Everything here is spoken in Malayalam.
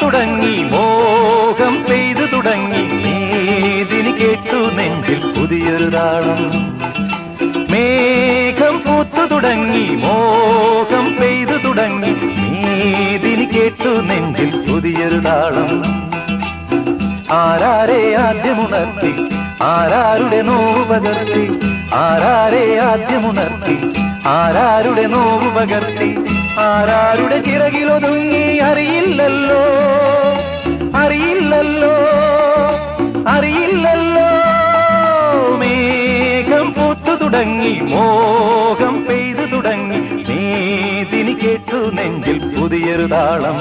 തുടങ്ങി മോഹം പെയ്തു തുടങ്ങി മേദിനി കേട്ടു നെഞ്ചിൽ പുതിയൊരു താളം മേഘം പൂത്തു തുടങ്ങി മോഹം പെയ്തു തുടങ്ങി മേദിനി കേട്ടു നെഞ്ചിൽ പുതിയൊരു താളം ആരാരെ ആദ്യമുണർത്തി ആരാരുടെ നോവ് പകർത്തി ആരാരെ ആദ്യമുണർത്തി ആരാരുടെ നോവ് പകർത്തി ആരാരുടെ ചിറകിലൊതുങ്ങി അറിയില്ലല്ലോ അറിയില്ലല്ലോ അറിയില്ലല്ലോ മേഘം പൂത്തു തുടങ്ങി മോഹം പെയ്തു തുടങ്ങി മേദിനി കേട്ടു നെഞ്ചിൽ പുതിയൊരു താളം